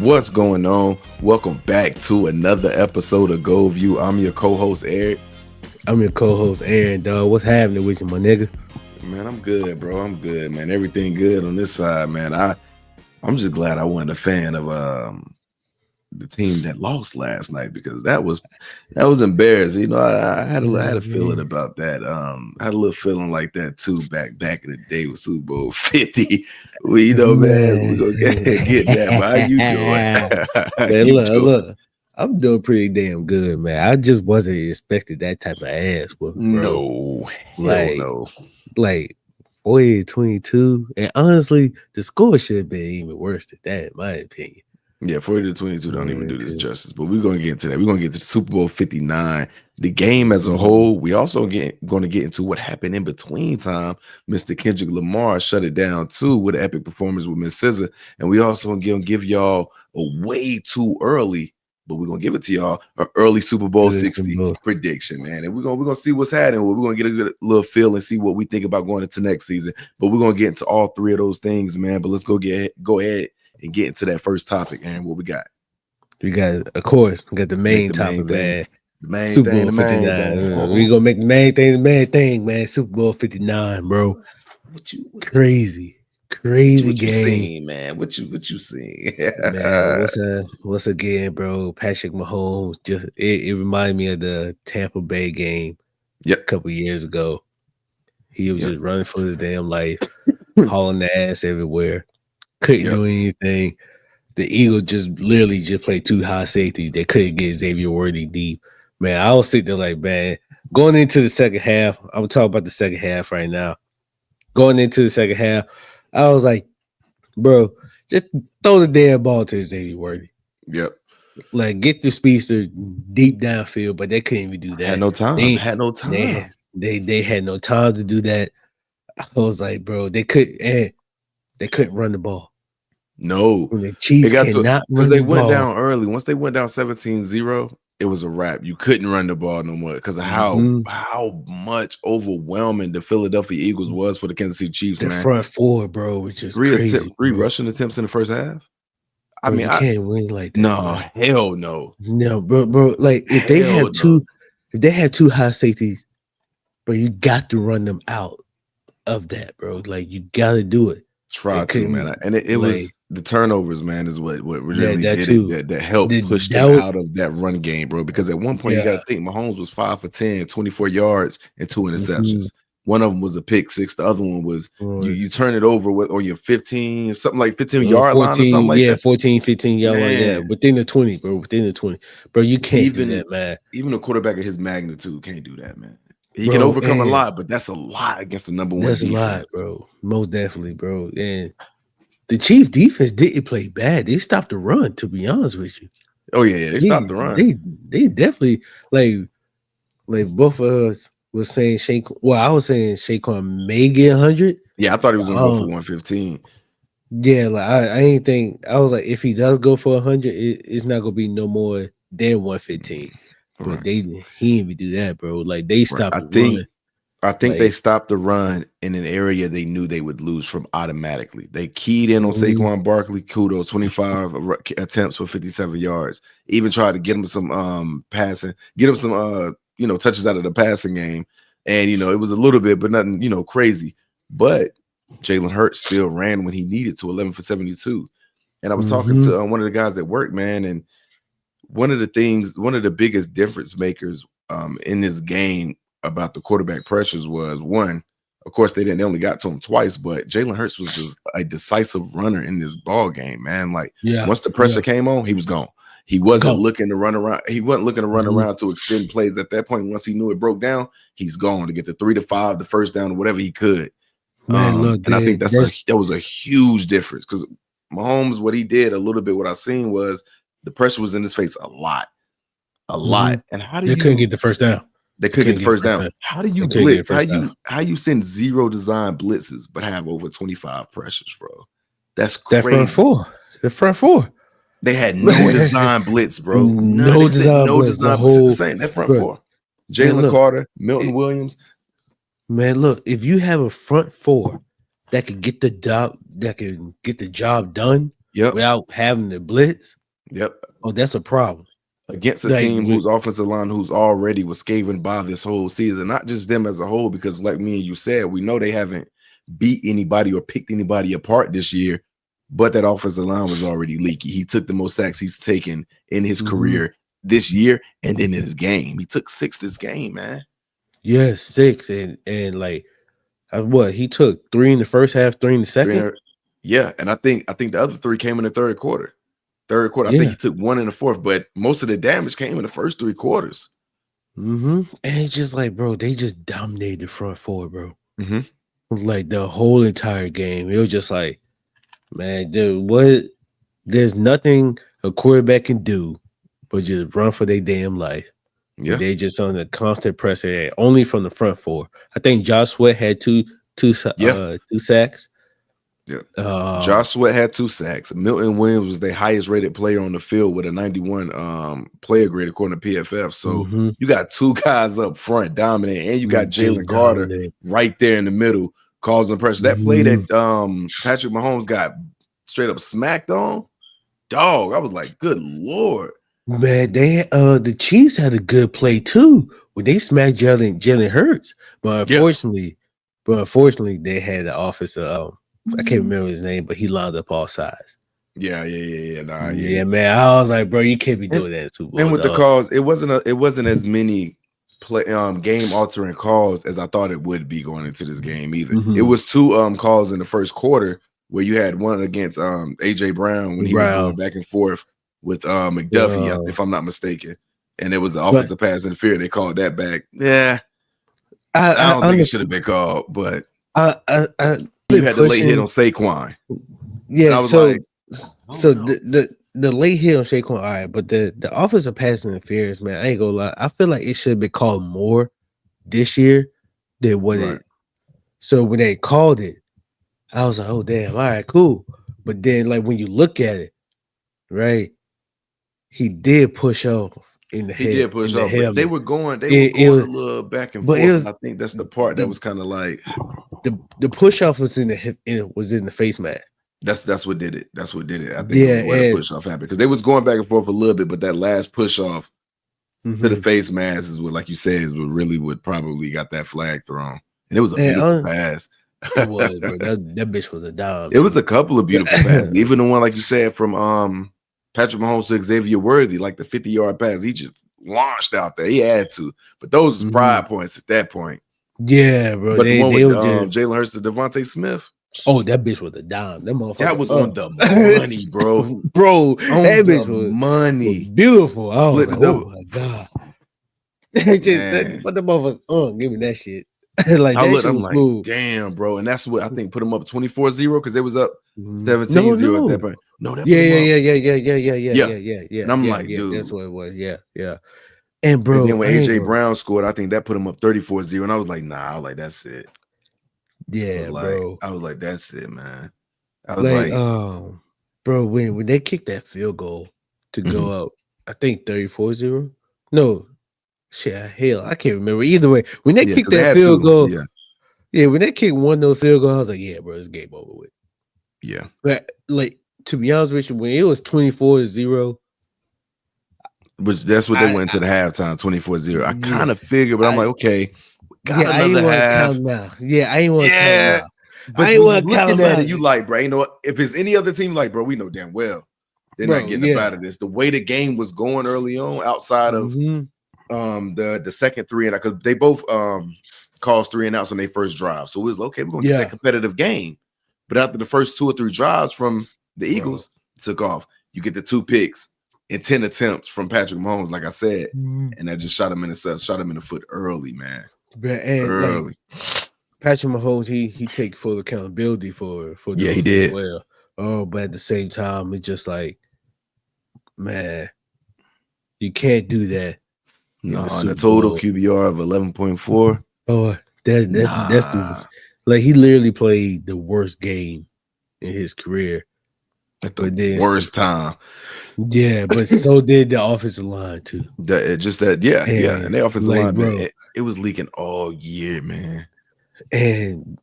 What's going on? Welcome back to another episode of GoldView. I'm your co-host, Eric. I'm your co-host, Aaron, dog. What's happening with you, my nigga? Man, I'm good, bro. I'm good, man. Everything good on this side, man. I'm just glad I wasn't a fan of the team that lost last night because that was embarrassing. You know, I had a feeling about that. I had a little feeling like that too back in the day with Super Bowl 50. We man, we're gonna get that. But how you doing? Man, look. I'm doing pretty damn good, man. I just wasn't expecting that type of ass, bro. No, hell no. Like 40-22. And honestly, the score should have been even worse than that, in my opinion. Yeah, 40-22 don't even do this justice. But we're gonna get into that. We're gonna get to the Super Bowl 59, the game as a whole. We also gonna get into what happened in between time. Mr. Kendrick Lamar shut it down too with an epic performance with Miss SZA. And we also gonna give y'all a way too early, but we're gonna give it to y'all an early Super Bowl 60 prediction, man. And we're gonna see what's happening. We're gonna get a good little feel and see what we think about going into next season. But we're gonna get into all three of those things, man. But let's go ahead and get into that first topic, and what we got. We got, of course, we got the main topic, man. The main Super thing, Bowl 59. We gonna make the main thing, man. Super Bowl 59, bro. Crazy what game. You seen, man? What you seen? Man, what's again, bro? Patrick Mahomes it reminded me of the Tampa Bay game a couple years ago. He was just running for his damn life, hauling the ass everywhere. Couldn't do anything. The Eagles literally played too high safety. They couldn't get Xavier Worthy deep. Man, I was sitting there like, man, going into the second half, I'm talking about the second half right now. Going into the second half, I was like, bro, just throw the damn ball to Xavier Worthy. Yep. Like, get the speedster deep downfield, but they couldn't even do that. Had no time. They had no time. They had no time to do that. I was like, bro, they couldn't run the ball. No, the Chiefs cannot run they went down early. Once they went down 17-0, it was a wrap. You couldn't run the ball no more because of how much overwhelming the Philadelphia Eagles was for the Kansas City Chiefs. The front four, bro, which is crazy. Three rushing attempts in the first half. I mean, you can't win like that. No, man. Hell no. No, bro. Like if they had two high safeties, bro, you got to run them out of that, bro. Like you got to do it. Try to, man. And it was the turnovers, man, is what really that helped push them out of that run game, bro. Because at one point you got to think Mahomes was 5 for 10, 24 yards and 2 interceptions. One of them was a pick six. The other one was you turn it over on your 15, something like 15-yard line or something like that. 14, 15-yard line. Yeah, within the 20, bro. Within the 20. Bro, you can't do that, man. Even a quarterback of his magnitude can't do that, man. He can overcome a lot, but that's a lot against the number one defense. That's a lot, bro. Most definitely, bro. And the Chiefs defense didn't play bad. They stopped the run, to be honest with you. Oh, yeah. They stopped the run. They definitely, like both of us was saying I was saying Saquon may get 100. Yeah, I thought he was going to go for 115. Yeah, like I ain't think, I was like, if he does go for 100, it's not going to be no more than 115. But he didn't even do that, bro. Like they stopped the run. I think they stopped the run in an area they knew they would lose from automatically. They keyed in on Saquon Barkley, kudos, 25 attempts for 57 yards. Even tried to get him some passing, get him some touches out of the passing game. And it was a little bit, but nothing, crazy. But Jalen Hurts still ran when he needed to, 11 for 72. And I was talking to one of the guys at work, man, and one of the biggest difference makers in this game about the quarterback pressures was, one, of course, they only got to him twice, but Jalen Hurts was just a decisive runner in this ball game, man. Like once the pressure came on, he was gone. He wasn't looking to run around. He wasn't looking to run around to extend plays at that point. Once he knew it broke down, he's gone to get the 3 to 5, the first down, or whatever he could. And I think that was a huge difference because Mahomes, what he did a little bit, what I seen was the pressure was in his face a lot. And how do they couldn't get the first down? They couldn't get the first down. How do you blitz? How you send 0 design blitzes but have over 25 pressures, bro? That's crazy. The front four. They had no design blitz, bro. No design blitz. The same. That front four. Jalen Carter, Milton Williams. Man, look, if you have a front four that can get the job done, without having the blitz. Yep. Oh, that's a problem. Against a team whose offensive line who's already was scathing by this whole season, not just them as a whole, because like me and you said, we know they haven't beat anybody or picked anybody apart this year, but that offensive line was already leaky. He took the most sacks he's taken in his career this year, and then in his game. He took 6 this game, man. Yeah, 6. And like what he took 3 in the first half, 3 in the second. Yeah, and I think the other 3 came in the third quarter. I think he took 1 in the fourth, but most of the damage came in the first 3 quarters. And it's just like, bro, they just dominated the front four, bro. Like the whole entire game. It was just like, man, dude, there's nothing a quarterback can do but just run for their damn life. Yeah. They just on the constant pressure, only from the front four. I think Josh Sweat had two sacks. Yeah. Josh Sweat had 2 sacks. Milton Williams was the highest rated player on the field with a 91 player grade according to PFF. So you got 2 guys up front dominating, and you got Jalen Carter right there in the middle causing pressure. That play that Patrick Mahomes got straight up smacked on, dog, I was like, good Lord. Man, they the Chiefs had a good play too when they smacked Jalen Hurts, but unfortunately, they had the offensive. I can't remember his name, but he lined up all sides. Yeah. Yeah, man. I was like, bro, you can't be doing that too. And with the calls, it wasn't as many game altering calls as I thought it would be going into this game either. It was 2 calls in the first quarter where you had one against AJ Brown when he was going back and forth with McDuffie, if I'm not mistaken, and it was the offensive pass interference. They called that back. Yeah, I don't think it should have been called, but you had the late hit on Saquon. Yeah, and I was the late hit on Saquon, all right, but the offensive pass interference, man, I ain't gonna lie. I feel like it should have been called more this year than what it. So when they called it, I was like, oh damn, all right, cool. But then, like when you look at it, right, he did push off in the head. He did push off, but they were going a little back and forth. I think that's the part that was kind of like the push off was in the face mask. That's what did it. That's what did it. I think where the push off happened because they was going back and forth a little bit, but that last push off to the face mask is what, like you said, is what really would probably got that flag thrown, and it was a beautiful pass. It was, bro. That bitch was a dime. It was a couple of beautiful passes, even the one like you said from Patrick Mahomes to Xavier Worthy, like the 50-yard pass. He just launched out there. He had to, but those was pride points at that point. Yeah, bro. But the one with Jalen Hurts to Devontae Smith. Oh, that bitch was a dime. That was on the money, bro. Bro, that bitch was money. Beautiful. I was like, oh my god. But the motherfuckers, give me that shit. Like that shit was smooth. Damn, bro. And that's what I think put them up 24-0 because they was up 17-0 at that point. No, that yeah. And I'm like, dude, that's what it was. Yeah. And bro, then when AJ Brown scored, I think that put him up 34-0. And I was like, nah, I was like, that's it. Yeah, bro. I was like, that's it, man. I was like, bro, when they kicked that field goal to go up, I think 34-0. No, shit, hell, I can't remember. Either way, when they kicked that field goal, when they kicked one of those field goals, I was like, yeah, bro, it's game over with. Yeah. But like, to be honest with you, when it was 24-0, which that's what they went into the halftime, 24-0. I kind of figured, but I'm like, okay. I ain't want to count now. Yeah, I ain't want to count now. But I ain't want to count at it. You like, bro, you know what? If it's any other team, like, bro, we know damn well they're not getting up out of this. The way the game was going early on, outside of the second 3 and out, because they both caused 3 and outs on their first drive. So it was okay, we're gonna get that competitive game. But after the first 2 or 3 drives from the Eagles took off, you get the 2 picks and 10 attempts from Patrick Mahomes, like I said, and that just shot him in the foot early, man. Early. Like, Patrick Mahomes, he take full accountability for he did. Well. Oh, but at the same time, it's just like, man, you can't do that. No, the total QBR of 11.4. Oh, that's the like he literally played the worst game in his career. At the worst time. Yeah, but so did the offensive line too. And the offensive line, bro, it was leaking all year, man. And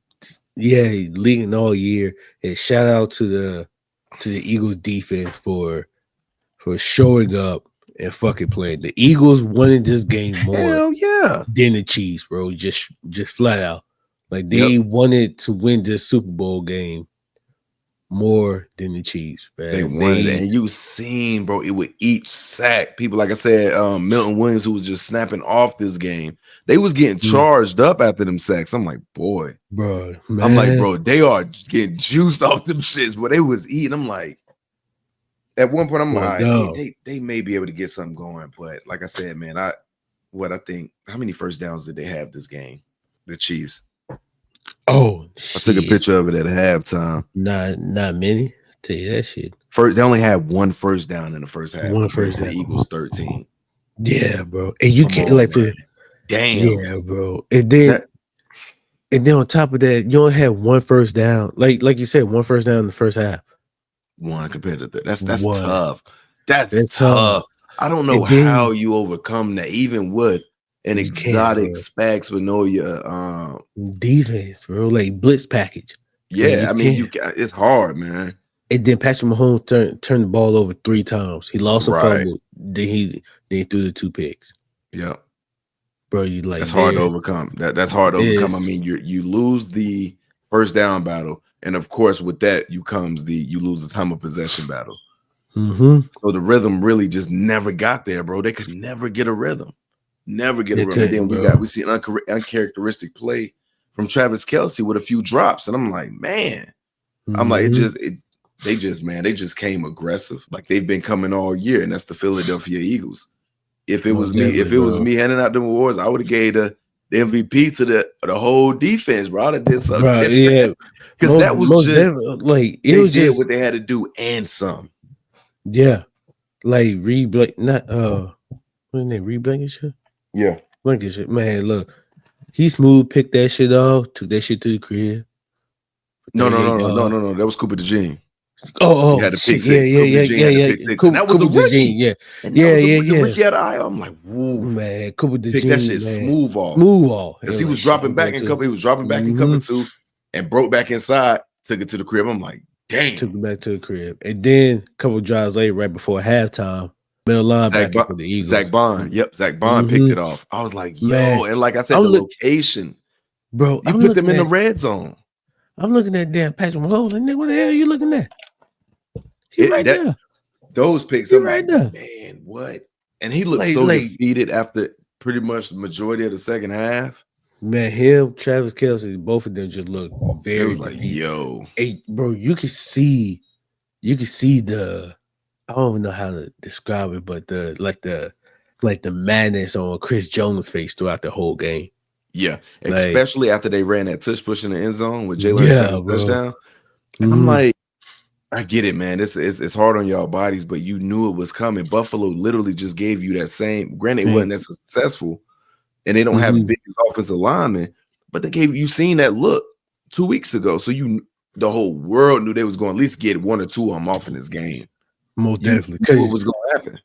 leaking all year. And shout out to to the Eagles defense for showing up and fucking playing. The Eagles wanted this game more Hell yeah. than the Chiefs, bro. Just flat out. Like they wanted to win this Super Bowl game more than the Chiefs, man. They wanted it. And you seen, bro, it with each sack. People, like I said, Milton Williams, who was just snapping off this game, they was getting charged up after them sacks. I'm like, boy. Bro, man. I'm like, bro, they are getting juiced off them shits, but they was eating. I'm like, at one point, I'm like, they may be able to get something going. But like I said, man, I think, how many first downs did they have this game? The Chiefs. Oh, I took a picture of it at halftime. Not many. I'll tell you that shit. First, they only had one first down in the first half. One first down. The Eagles 13. Yeah, bro. And you can't like for damn. Yeah, bro. And then on top of that, you only had one first down. Like you said, one first down in the first half. One compared to that. That's tough. That's tough. I don't know how you overcome that, even with an exotic Spags defense, bro. Like blitz package. Yeah, I mean, it's hard, man. And then Patrick Mahomes turned the ball over 3 times. He lost a fumble. Then he threw the 2 picks. Yeah, bro. You like that's hard to overcome. That's hard to overcome. I mean, you lose the first down battle, and of course, with that you lose the time of possession battle. So the rhythm really just never got there, bro. They could never get a rhythm. Never get a rhythm. Then we see an uncharacteristic play from Travis Kelce with a few drops, and I'm like, man, they just came aggressive, like they've been coming all year, and that's the Philadelphia Eagles. If it was me handing out the awards, I would have gave the MVP to the whole defense, bro. I did something different. Yeah, because that was just like it was just what they had to do and some. Yeah, like Reed Blank, not what's his name? Reed Blankenship. Yeah, Blankenship. Man, look, he smooth picked that shit off, took that shit to the crib. No. That was Cooper DeJean. Oh, yeah. That was a rookie. Yeah. The rookie out of Iowa. I'm like, whoa, man. Cooper DeJean, pick that shit smooth off. Because he was dropping back in cover. He was dropping back in cover 2 and broke back inside. Took it to the crib. I'm like, damn. Took it back to the crib. And then a couple of drives later, right before halftime, middle linebacker for the Eagles. Zach Bond. Yep, Zach Bond picked it off. I was like, yo, man. And like I said, the location. Bro, you put them in the red zone. I'm looking at damn Patrick Mahomes. And what the hell are you looking at? He's right there. Those picks, I'm right there. Man, what? And he looked so defeated after pretty much the majority of the second half. Man, him, Travis Kelce, both of them just look very like, yo. Hey, bro, you can see the, I don't even know how to describe it, but the madness on Chris Jones' face throughout the whole game. Yeah, especially after they ran that touch push in the end zone with Jalen touchdown. And I'm like, I get it, man. It's hard on y'all bodies, but you knew it was coming. Buffalo literally just gave you that same. Granted, it wasn't that successful, and they don't have big offensive linemen, but they gave you seen that look 2 weeks ago. So the whole world knew they was going to at least get 1 or 2 of them off in this game. Most definitely, because what was going to happen?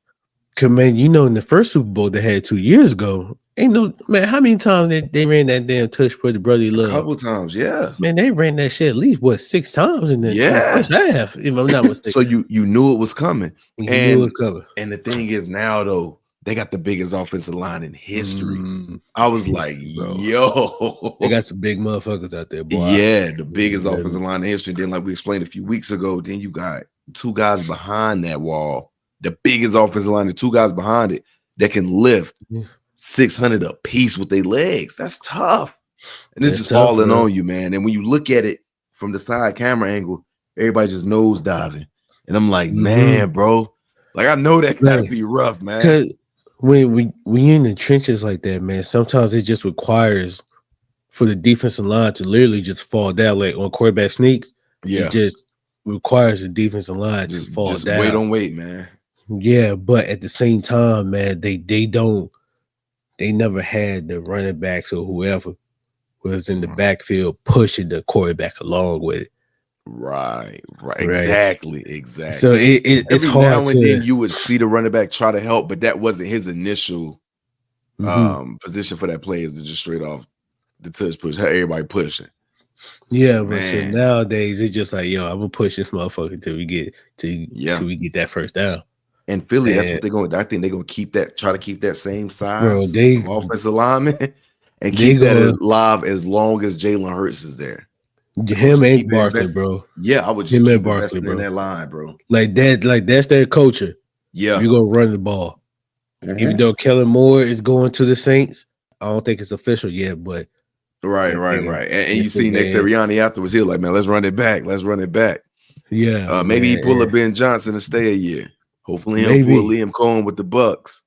Because man, in the first Super Bowl they had 2 years ago, ain't no man. How many times they ran that damn touch for the brotherly love? A couple times, yeah. Man, they ran that shit at least 6 times in the first half, if I'm not mistaken. So you knew it was coming. You knew it was coming. And the thing is now though, they got the biggest offensive line in history. I was like, yo, they got some big motherfuckers out there, boy. Yeah, the biggest offensive line in history. Then, like we explained a few weeks ago, then you got 2 guys behind that wall. The biggest offensive line, the 2 guys behind it that can lift 600 a piece with their legs. That's tough. And it's just falling on you, man. And when you look at it from the side camera angle, everybody just nose diving. And I'm like, man, bro, like I know that gotta be rough, man. Because when you're in the trenches like that, man, sometimes it just requires for the defensive line to literally just fall down, like on quarterback sneaks. Yeah, it just requires the defensive line to fall down. Wait, man. Yeah, but at the same time, man, they never had the running backs or whoever was in the backfield pushing the quarterback along with it. Right. Exactly. So it's hard now and then you would see the running back try to help, but that wasn't his initial position for that play, is to just straight off the touch push, have everybody pushing. Yeah, but shit, Man. nowadays it's just like, yo, I'm gonna push this motherfucker till we get that first down. And Philly, that's And what they're going. I think they're going to keep that, try to keep that same bro, size they of offensive lineman and they keep that go alive as long as Jalen Hurts is there. They're gonna him just and keep Barkley, investing. bro. Yeah, I would just Him and keep Barkley, investing in bro. that line, bro. Like that's their culture. Yeah. You're gonna run the ball. Even though Kellen Moore is going to the Saints, I don't think it's official yet, but Right. And you see next Sirianni afterwards, he was like, man, let's run it back. Yeah, maybe he man, pull a Ben Johnson and stay a year. Hopefully he'll pull maybe. Liam Cohen with the Bucks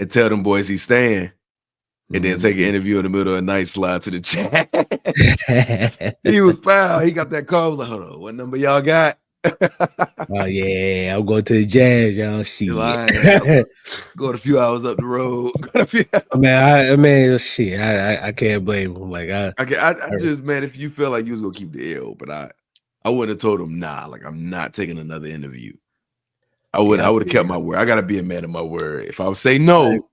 and tell them boys he's staying. And then take an interview in the middle of the night, slide to the chat. He was foul. He got that call. Like, hold on, what number y'all got? Oh yeah, I'm going to the Jazz, y'all. Shit. Going a few hours up the road. Shit. I can't blame him. Like I just, man, if you felt like you was gonna keep the L, but I wouldn't have told him nah. Like, I'm not taking another interview. I would have kept my word. I gotta be a man of my word. If I would say no,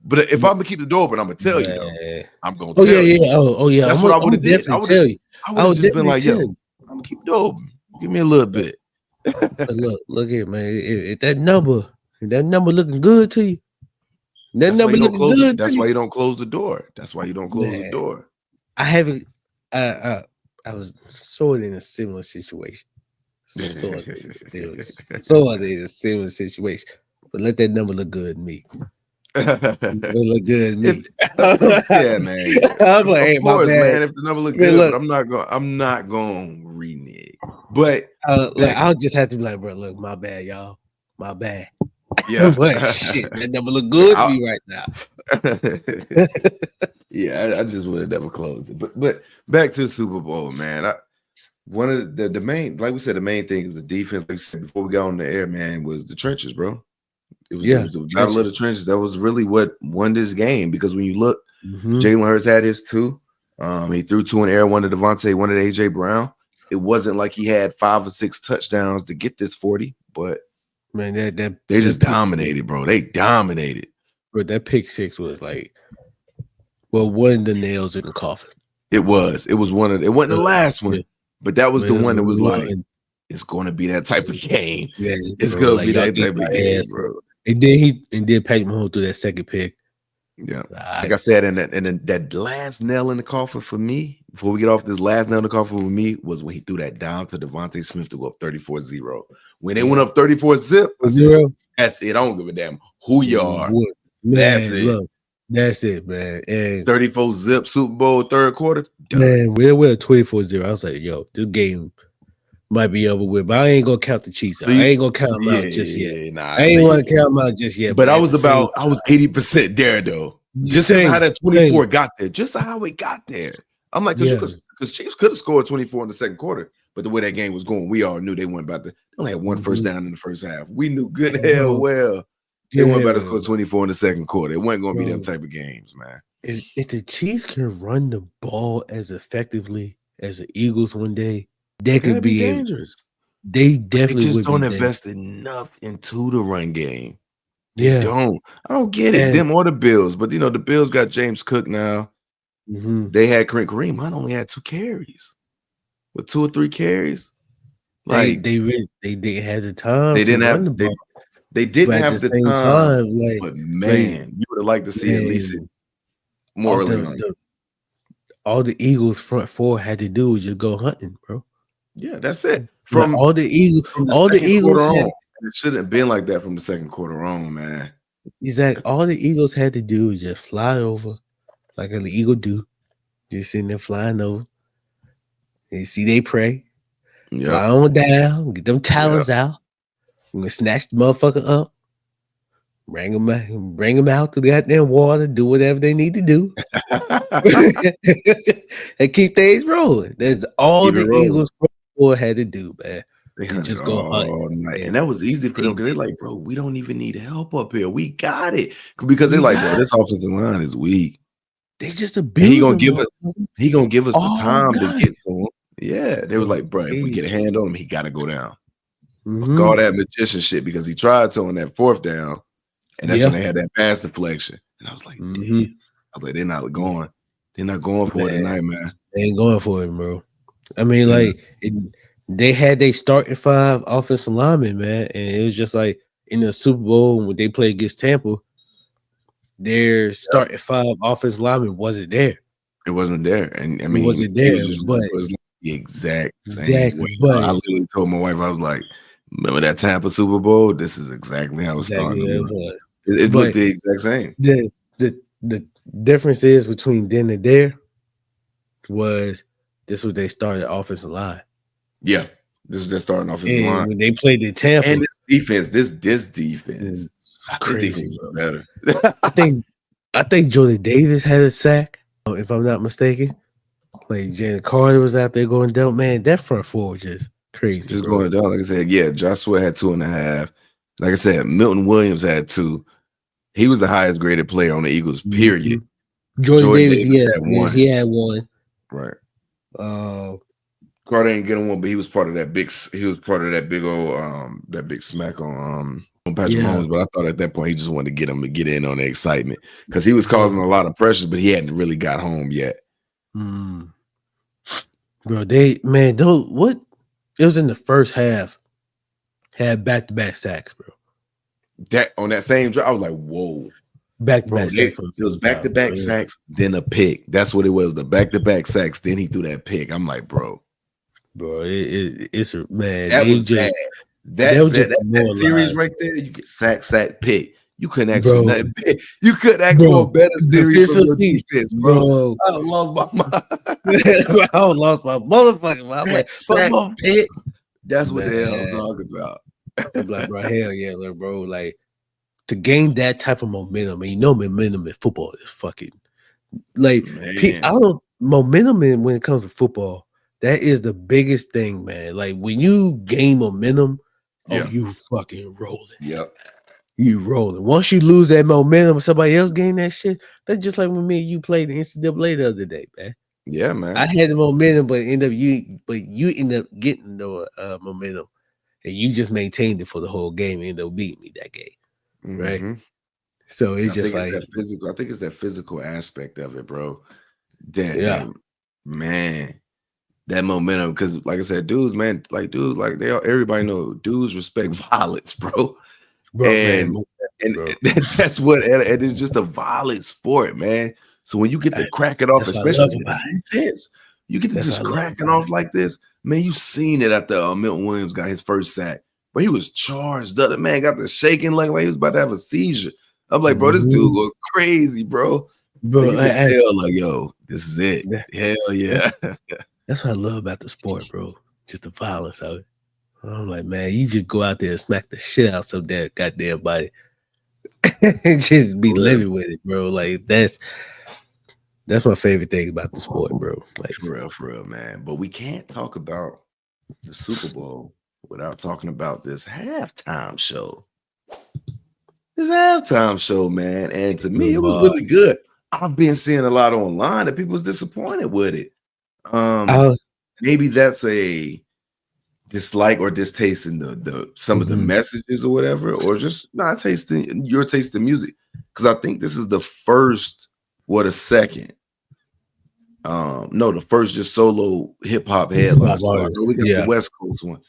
but if I'm gonna keep the door open, I'm gonna tell you though. I'm gonna tell you. Yeah. Oh yeah. That's what I would have did. I would tell you. I would have just been like, yo, I'm gonna keep the door open. Give me a little bit. But look here, man. If that number looking good to you, that's why you don't close the door. That's why you don't close the door. I haven't. I was sort of in a similar situation. Sort of in a similar situation. But let that number look good to me. Look good to me. Yeah, man. I'm like, hey, of course, man. If the number look good, look, but I'm not going to renege. But I'll just have to be like, bro, look, my bad, y'all. My bad. Yeah. But shit, that number look good to me right now. Yeah, I just would have never closed it. But back to the Super Bowl, man. One of the main, like we said, the main thing is the defense. Like we said before we got on the air, man, was the trenches, bro. It was a battle of the trenches. That was really what won this game, because when you look, Jalen Hurts had his two. He threw two in the air, one to Devontae, one to AJ Brown. It wasn't like he had 5 or 6 touchdowns to get this 40, but man, they just dominated, bro. They dominated. Bro, that pick six was like, well, one of the nails in the coffin. It was. It was one of. It wasn't the last one, but that was the one that was like, it's going to be that type of game. Yeah, it's going to be that type of game, bro. And then Patrick Mahomes threw that second pick. Yeah, like I said, and that last nail in the coffin for me, before we get off this last nail in the coffin for me, was when he threw that down to Devontae Smith to go up 34-0. When they went up 34-0, that's it. I don't give a damn who you are. Man, that's it. Look, that's it, man. And 34-0 Super Bowl third quarter. Done. Man, we're 24-0. I was like, yo, this game might be over with, but I ain't gonna count the Chiefs out. I ain't gonna count them out just yet. Nah, I ain't want to count them out just yet. But I was 80% there though. Just how that 24 got there. Just how it got there. I'm like, because Chiefs could have scored 24 in the second quarter, but the way that game was going, we all knew they weren't about to. They only had one first down in the first half. We knew good hell well they weren't about to score 24 in the second quarter. It wasn't going to be them type of games, man. If the Chiefs can run the ball as effectively as the Eagles one day, they could be dangerous. They definitely just don't invest enough into the run game. They Yeah. don't. I don't get it. Them or the Bills, but the Bills got James Cook now. They had Kareem Hunt only had 2 carries, with 2 or 3 carries. Like they didn't have the time. They didn't have they didn't have the time. But man, you would have liked to see at least it more early on. All the Eagles front four had to do was just go hunting, bro. Yeah, that's it. From all the Eagles, it shouldn't have been like that from the second quarter on, man. Exactly. All the Eagles had to do was just fly over, like an eagle do, just sitting there flying over. And see they prey, fly on down, get them talons out. We're gonna snatch the motherfucker up, bring them out to the goddamn water, do whatever they need to do, and keep things rolling. That's all the Eagles had to do, man. They just go all night, and that was easy for them because they're like, bro, we don't even need help up here. We got it, because they're like, bro, this offensive line is weak. They just abuse. He gonna give us the time to get to him. Yeah, they was like, bro, if we get a hand on him, he got to go down. All that magician shit, because he tried to on that 4th down, and that's when they had that pass deflection. And I was like, damn. I was like, they're not going for it tonight, man. They ain't going for it, bro. I mean, Mm. they had they starting 5 offensive linemen, man, and it was just like in the Super Bowl when they played against Tampa, their Yep. starting 5 offensive linemen wasn't there. It wasn't there, and I It mean, wasn't he was there, just but it was like the exact same exactly, way. I but literally told my wife, I was like, "Remember that Tampa Super Bowl? This is exactly how it's starting exactly to that look." was. It looked But the exact same. the difference is between then and there was this was they started offensive line. Yeah, this is their starting offensive line, And when they played in Tampa, and this it was defense crazy, was bro. better. I think Jordan Davis had a sack, if I'm not mistaken. Like Jalen Carter was out there going down. Man, that front four was just crazy, Just bro. going down, like I said, yeah, Joshua had 2.5. Like I said, Milton Williams had 2. He was the highest graded player on the Eagles, period. Mhm. Jordan Jordan Davis, Davis yeah, had yeah, 1. he had one. Right. Uh, Carter ain't getting one, but he was part of that big old that big smack on Patrick yeah, Mahomes. But I thought at that point he just wanted to get him to get in on the excitement because he was causing bro. a lot of pressure, but he hadn't really got home yet. Mm. Bro, those what? It was in the first half. Had back-to-back sacks, bro. That on that same drive, I was like, whoa. Bro, Back-to-back sacks on it the was same drive, bro. back-to-back sacks, then a pick. That's what it was. The back-to-back sacks, then he threw that pick. I'm like, bro, It's a man. that was bad. They were just That series demoralized, right there, you get sack, pick. You couldn't ask for bro. nothing. You couldn't ask for a Bro, better series from your defensively, defense, bro. bro. I lost my mind. I lost my motherfucking mind. I'm like, Sack, pick. That's what the hell I'm man. talking about. I'm like, bro, hell yeah, look, bro. Like to gain that type of momentum, and you know, momentum in football is fucking like Man. I don't momentum in when it comes to football. That is the biggest thing, man. Like when you gain momentum, oh, Yeah. you fucking rolling. Yep. You rolling. Once you lose that momentum, somebody else gain that shit. That's just like when me and you played the NCAA the other day, man. Yeah, man. I had the momentum, but you end up getting the momentum, and you just maintained it for the whole game and ended up beating me that game, right? Mm-hmm. So it's I just think it's like, that physical. I think it's that physical aspect of it, bro. yeah, That man, that momentum. Because, like I said, dudes, everybody know dudes respect violence, bro. bro, man, And bro. that's what and it's just a violent sport, man. So when you get to crack it off, That's what I love especially about it. defense, you get to That's just what I love crack it about off like this, man. You seen it after Milton Williams got his first sack, but he was charged. The other man got the shaking like he was about to have a seizure. I'm like, bro, this dude Mhm. go crazy, bro. Bro. And you can tell, like, yo, this is it. Hell yeah. That's what I love about the sport, bro. Just the violence of it. I'm like, man, you just go out there and smack the shit out some damn goddamn body and just be living with it, bro. Like that's my favorite thing about the sport, bro. Like For real, man. But we can't talk about the Super Bowl without talking about this halftime show. This halftime show, man. And to me, it was really good. I've been seeing a lot online that people was disappointed with it. Maybe that's a dislike or distaste in the some of the messages or whatever, or just not tasting your taste in music. Because I think this is the first, the second. No, the first just solo hip hop headline. So I know we got the West Coast one,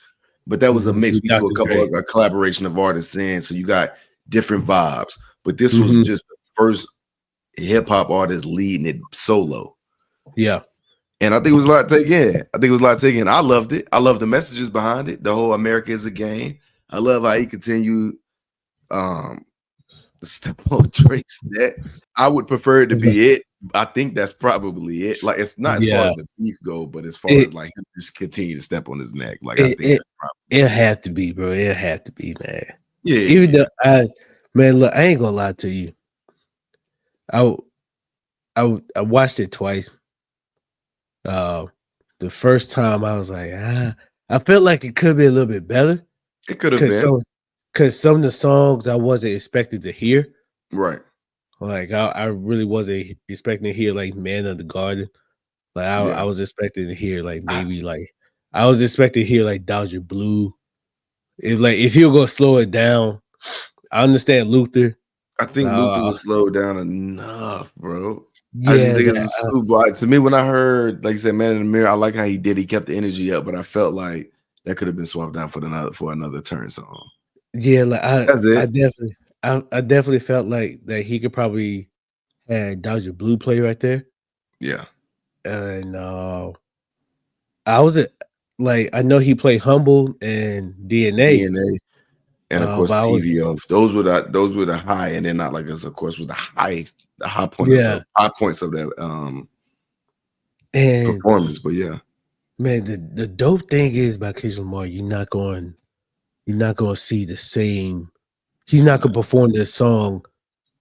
but that was a mix. We do a couple of a collaboration of artists in, so you got different vibes. But this was just the first hip hop artist leading it solo. Yeah. And I think it was a lot to take in. I loved it. I love the messages behind it. The whole America is a game. I love how he continued step on Drake's neck. I would prefer it to be it. I think that's probably it. Like it's not as far as the beef go, but as far as like him just continue to step on his neck. Like I think it'll have to be, bro. It'll have to be, man. Yeah. Even though look, I ain't gonna lie to you. I watched it twice. The first time I was like, I felt like it could be a little bit better. It could have been. Because some of the songs I wasn't expected to hear. Right. Like I really wasn't expecting to hear like Man of the Garden. Like I was expecting to hear like maybe I was expecting to hear like Dodger Blue. If you're gonna slow it down, I understand Luther. I think Luther was slowed down enough, bro. I just Yeah, think it's a super. To me, when I heard, like you said, "Man in the Mirror," I like how he did. He kept the energy up, but I felt like that could have been swapped out for another turn song. yeah, like That's it. I definitely felt like that he could probably had Dodger Blue play right there. Yeah, And I was like I know he played Humble and DNA. DNA, and of course But I was TVO. Those were the high, and then not like us. Of course, was the high points of that and performance. But yeah, man, the dope thing is about Kendrick Lamar, you're not going to see the same. He's not gonna perform this song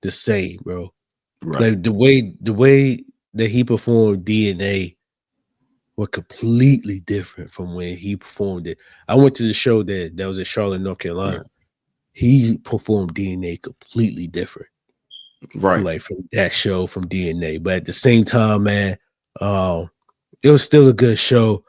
the same, bro. right. Like the way that he performed DNA were completely different from when he performed it. I went to the show that was in Charlotte, North Carolina. Right. He performed DNA completely different. Right. Like from that show from DNA. But at the same time, man, it was still a good show.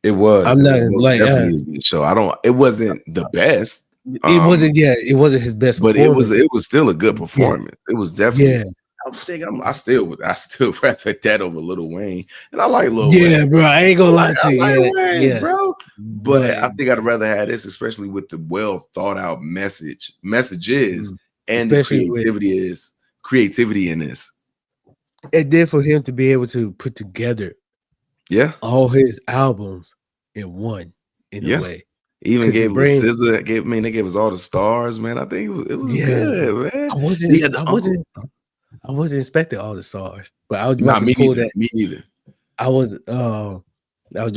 It was. I'm It not was most like definitely a good show. It wasn't the best. it wasn't his best But performance. it was still a good Yeah, performance. It was definitely. yeah, I still rap at that over Lil Wayne, and I like Lil Wayne. yeah, bro. I ain't gonna lie to I you. like Wayne, Yeah, bro. But I but think I'd rather have this, especially with the well thought out messages, and the especially with creativity in this. it did for him to be able to put together all his albums in one in a way. Even gave us brain, Scissor. They gave us all the stars, man. I think it was good, man. I wasn't expecting all the stars, but I was about Not to me pull neither. that. Me neither. I was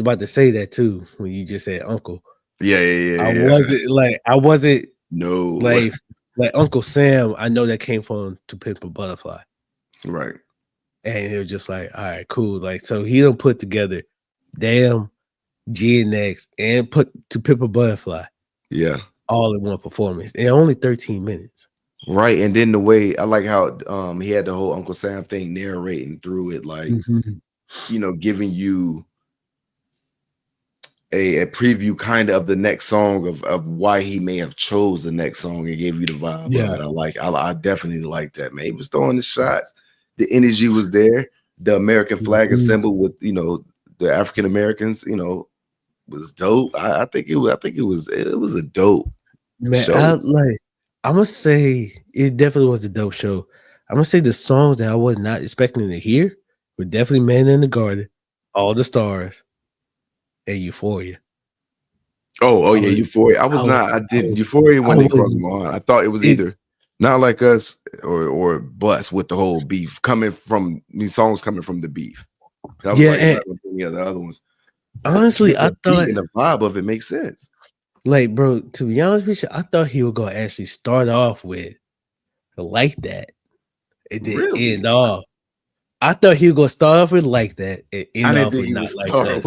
about to say that too when you just said Uncle. Yeah. I wasn't no like Uncle Sam. I know that came from To Pimp a Butterfly, right? And it was just like, all right, cool. Like so, he don't put together, damn, GNX and put To Pimp a Butterfly, all in one performance in only 13 minutes. Right, and then the way I like how he had the whole Uncle Sam thing narrating through it, like giving you a preview kind of the next song of why he may have chose the next song and gave you the vibe of it. I definitely like that, man. He was throwing the shots, the energy was there, the American flag assembled with the African Americans, was dope. I think it was a dope show. I'm gonna say it definitely was a dope show. I'm gonna say the songs that I was not expecting to hear were definitely Man in the Garden, All the Stars, and Euphoria. Oh yeah, Euphoria. Euphoria when they crossed my mind. I thought it was either Not Like Us or Bust with the whole beef coming from these songs coming from the beef. I was the other ones. Honestly, I thought the vibe of it makes sense. Like, bro, to be honest with you, I thought he was gonna actually start off with Like That and then end off. I thought he was gonna start off with Like That and end off with Not Like Us,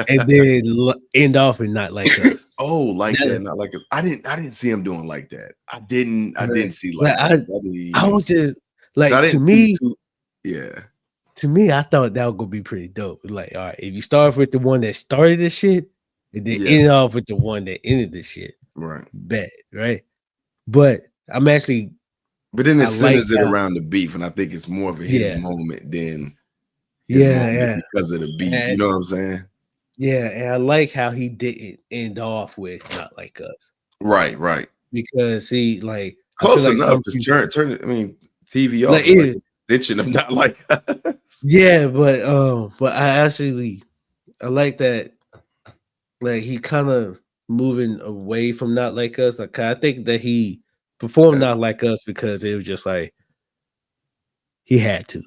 and then end off with Not Like Us. Like that, Not Like Us. I didn't see him doing like that. I didn't see like that. I was just like to me. To me, I thought that was gonna be pretty dope. Like, all right, if you start off with the one that started this shit, and then end off with the one that ended this shit, right? Bad, right? But I'm actually, but then it centers it around the beef, and I think it's more of his moment than his moment because of the beef. You know what I'm saying? Yeah, and I like how he didn't end off with Not Like Us. Right. Because he like close enough. Just turn it. I mean, TV off. Like, ditching him Not Like Us. Yeah, but I like that. Like he kind of moving away from Not Like Us. Like I think that he performed Not Like Us because it was just like he had to,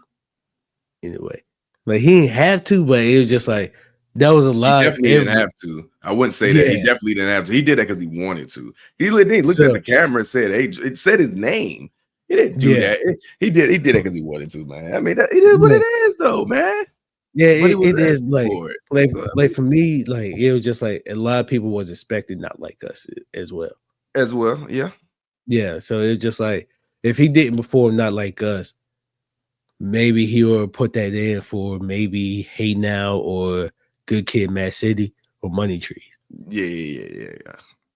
in a way. Like he didn't have to, but it was just like that was a lot. He definitely didn't have to. I wouldn't say that. He definitely didn't have to. He did that because he wanted to. He looked at the camera and said, "Hey," it said his name. He didn't do that. He did it because he wanted to, man. I mean, it is what it is, though, man. Yeah, it is like for me, like it was just like a lot of people was expecting Not Like Us as well. Yeah. So it's just like if he didn't perform Not Like Us, maybe he would put that in for maybe Hey Now or Good Kid, Mad City or Money Trees. Yeah.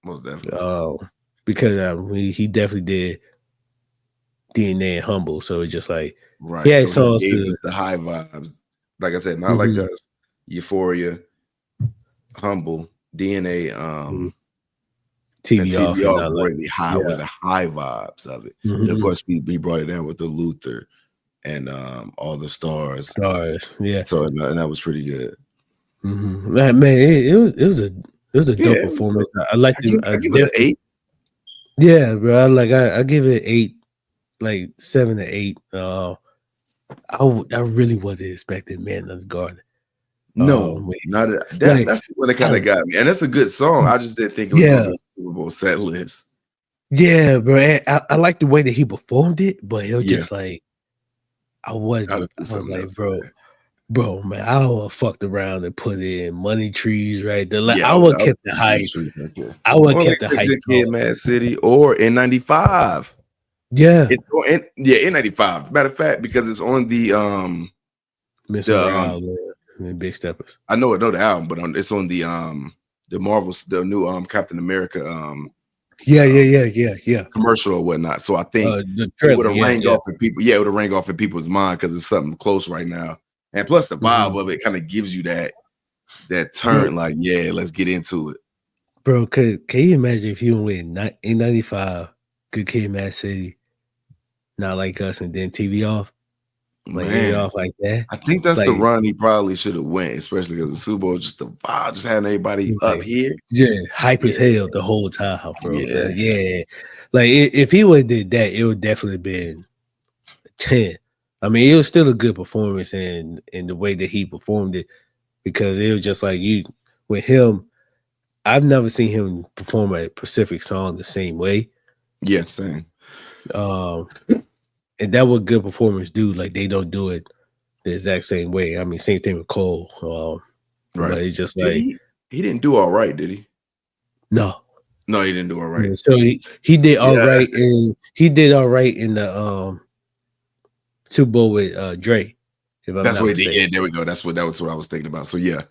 Most definitely. Because he definitely did DNA and Humble. So it's just like Right. Yeah, So he songs gave too. us the high vibes. Like I said, not like us, Euphoria, Humble, DNA, and TV off TV and off not like were the high yeah. were the high vibes of it. And of course, we brought it down with the Luther and all the stars. Stars, yeah. So and that was pretty good. Man, it was a dope performance. I like I the give it an 8. Yeah, bro. I give it 8, like 7 to 8. I really wasn't expecting Man of the Garden. No, not Like, that's the one that kind of got me. And that's a good song. I just didn't think it was gonna be on the Super Bowl set list. Yeah, bro. And I like the way that he performed it, but it was just like I was like, bro, man, I would have fucked around and put in Money Trees right there. Like I would have kept the hype. I would have kept the hype. Good Kid, Mad City, or N95. Yeah. It's on N95. Matter of fact, because it's on the Mr. Morale and Big Steppers. I know the album, but it's on the Marvels, the new Captain America Yeah. commercial or whatnot. So I think it would have rang off in people. Yeah, it would have rang off in people's mind because it's something close right now. And plus the vibe of it kind of gives you that turn, like, yeah, let's get into it. Bro, can you imagine if you went in 95, Good Kid, Mad City, Not Like Us, and then TV off? Like it off like that. I think that's the run he probably should have went, especially because the Super Bowl just the vibe, just having everybody up here. Yeah, hype as hell the whole time, bro. Yeah. Like if he would have did that, it would definitely been 10. I mean, it was still a good performance in the way that he performed it, because it was just like with him. I've never seen him perform a Pacific song the same way. Yeah, same. And that what good performers do. Like they don't do it the exact same way. I mean, same thing with Cole. Right. But it's just like he didn't do all right, did he? No, he didn't do all right. Yeah, so he did all right, and he did all right in the Super Bowl with Dre. That's what he did. Yeah, there we go. That was what I was thinking about. So yeah.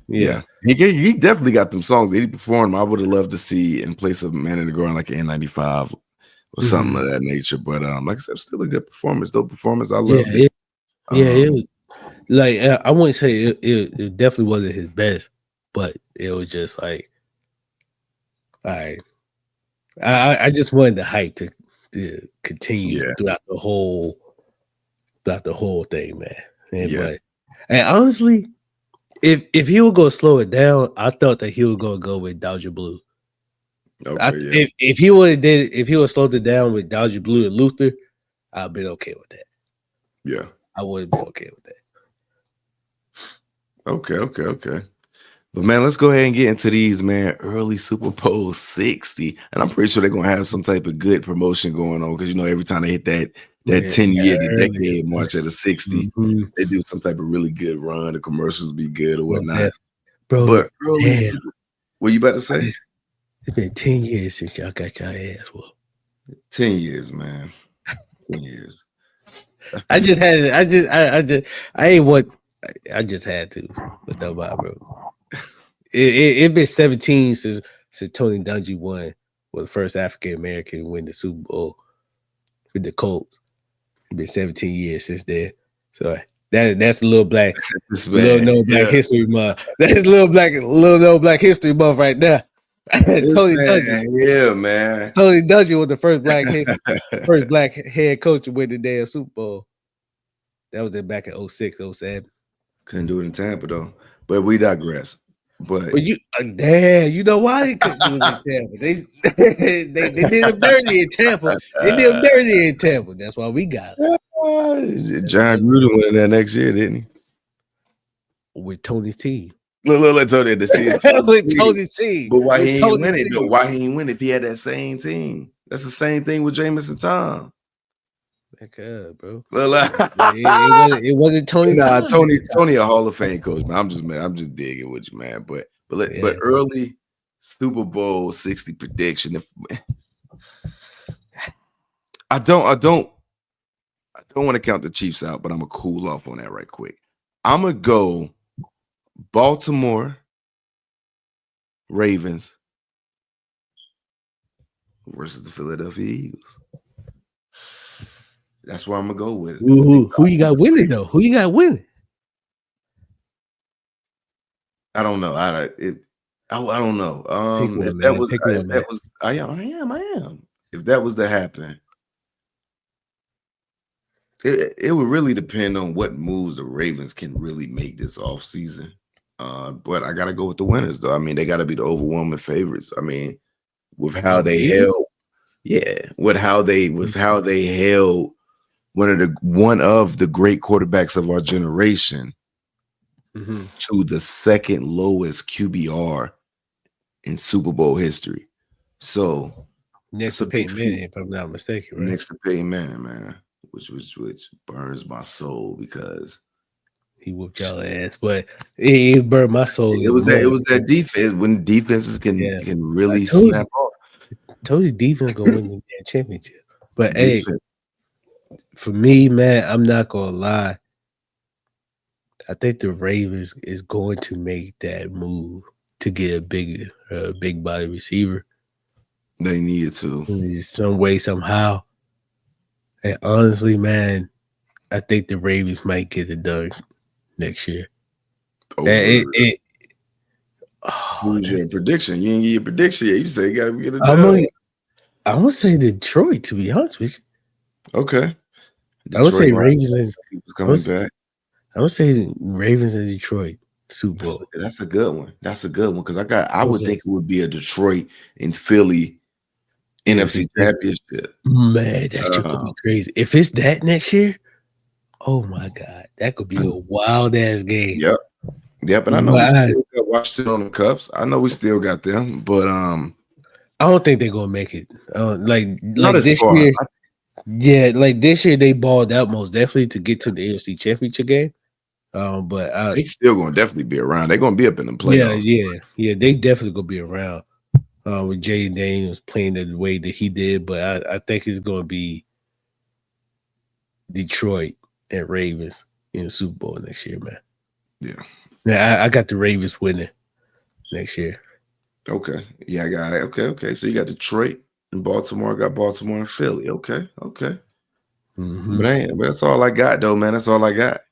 He definitely got them songs that he performed. I would have loved to see in place of Man in the Garden like an N95 or something of that nature. But like I said, still a good performance, dope performance. I loved it. It was like I wouldn't say it definitely wasn't his best, but it was just like, all right. I just wanted the hype to continue throughout the whole thing, man. And honestly, if he would go slow it down, I thought that he was gonna go with Dodger Blue. Okay, if he would slowed it down with Dodger Blue and Luther, I'd been okay with that. Yeah, I would have been okay with that. Okay. But man, let's go ahead and get into these, man. Early Super Bowl 60, and I'm pretty sure they're gonna have some type of good promotion going on because every time they hit that 10-year, the decade march at a 60, they do some type of really good run. The commercials be good or whatnot. Bro, but early Super, what you about to say? It's been 10 years since y'all got your ass whooped. 10 years, man. 10 years. I just had it. I just had to with nobody, bro. It been 17 since Tony Dungy won, was the first African American to win the Super Bowl with the Colts. It's been 17 years since then. So that's a little black history month. That's little black history month right there. Tony Dungy. Yeah, man. Tony Dungy was the first black head coach to win the damn Super Bowl. That was back in 06, 07. Couldn't do it in Tampa though. But we digress. But you know why they couldn't do it in Tampa? They did them dirty in Tampa. They did them dirty in Tampa. That's why we got it. John Gruden went in there next year, didn't he? With Tony's team. Look, Tony to see it. With Tony's team. But why he ain't win it though? Why he ain't win if he had that same team? That's the same thing with Jameis and Tom. Bro. It wasn't Tony. Nah, Tony a Hall of Fame coach, man. I'm just digging with you, man. But early Super Bowl 60 prediction. I don't want to count the Chiefs out, but I'm gonna cool off on that right quick. I'm gonna go Baltimore Ravens versus the Philadelphia Eagles. That's where I'm gonna go with it. Who you got winning though? Who you got winning? I don't know. I don't know. Pick one, If man. Pick one, man. I am. If that was to happen, it would really depend on what moves the Ravens can really make this offseason. But I gotta go with the winners, though. I mean, they gotta be the overwhelming favorites. I mean, with how they held, with how they held one of the great quarterbacks of our generation to the second lowest QBR in Super Bowl history. So next to Peyton Manning, if I'm not mistaken, right? Next to Peyton Manning, man, which burns my soul because he whooped y'all ass, but it burned my soul. It was that defense when defenses can really snap off. I told you defense gonna win the championship. But defense. Hey, for me, man, I'm not gonna lie. I think the Ravens is going to make that move to get a big body receiver. They needed to in some way, somehow. And honestly, man, I think the Ravens might get it done next year. Who's your prediction? You didn't get your prediction yet. You say you gotta get it done. I'm gonna say Detroit, to be honest with you. Okay. I would say Ravens and coming back. I would say Ravens and Detroit Super Bowl. That's a good one. That's a good one because I would think it would be a Detroit and Philly NFC championship. Man, that shit could be crazy. If it's that next year, oh my God, that could be a wild ass game. Yep. And I know we still got Washington on the Cups. I know we still got them, but I don't think they're gonna make it. Like this far. year. Yeah, like this year they balled out most definitely to get to the AFC Championship game. But they still gonna definitely be around. They're gonna be up in the playoffs. Yeah. They definitely gonna be around. With Jay Daniels playing the way that he did, but I think it's gonna be Detroit and Ravens in the Super Bowl next year, man. Yeah. Now I got the Ravens winning next year. Okay. Yeah, I got it. Okay. So you got Detroit and Baltimore. I got Baltimore and Philly. Okay. But that's all I got, though, man. That's all I got.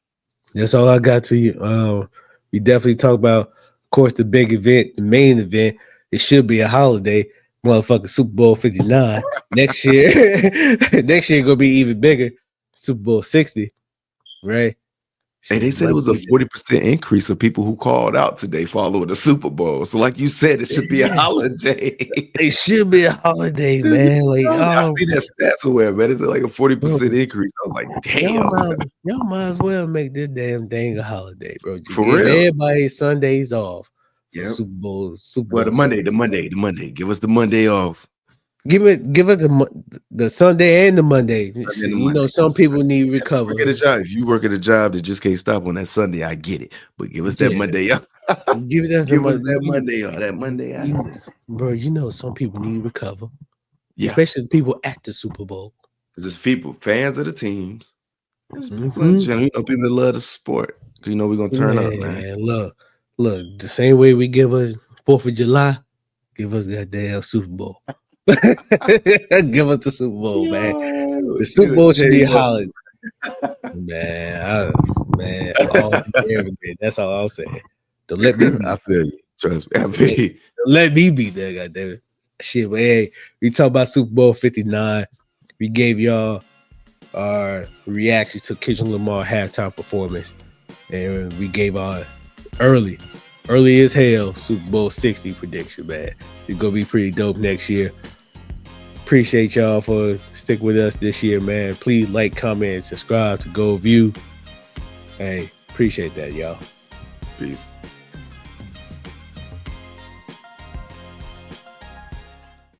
That's all I got to you. We definitely talk about, of course, the big event, the main event. It should be a holiday, motherfucking Super Bowl 59 next year. Next year gonna be even bigger, Super Bowl 60, right? Hey, they said it was a 40% increase of people who called out today following the Super Bowl. So, like you said, it should be a holiday. It should be a holiday, man. Like, I see that stat somewhere, man. It's like a 40% increase. I was like, damn. Y'all might as well make this damn thing a holiday, bro. For real. Everybody Sundays off. Yeah. Super Bowl. Well, the Monday. Give us the Monday off. Give it the Sunday and the Monday. Some people need recover. If you work at a job that just can't stop on that Sunday, I get it. But give us that Monday off. Give us that Monday off. That Monday off. Bro, some people need recover. Yeah. Especially the people at the Super Bowl. Because it's people, fans of the teams. People that love the sport. We're gonna turn up, man. Look, the same way we give us 4th of July, give us that damn Super Bowl. Give us the Super Bowl, man. The Super Bowl should be a holiday. Man, everything. That's all I'll say. Don't let me be. I feel you. Trust me. I feel you. Don't let me be there, goddamn it. Shit, but hey, we talk about Super Bowl 59. We gave y'all our reaction to Kendrick Lamar halftime performance. And we gave our early as hell Super Bowl 60 prediction, man. It's gonna be pretty dope next year. Appreciate y'all for sticking with us this year, man. Please like, comment, and subscribe to GoldView. Hey, appreciate that, y'all. Peace.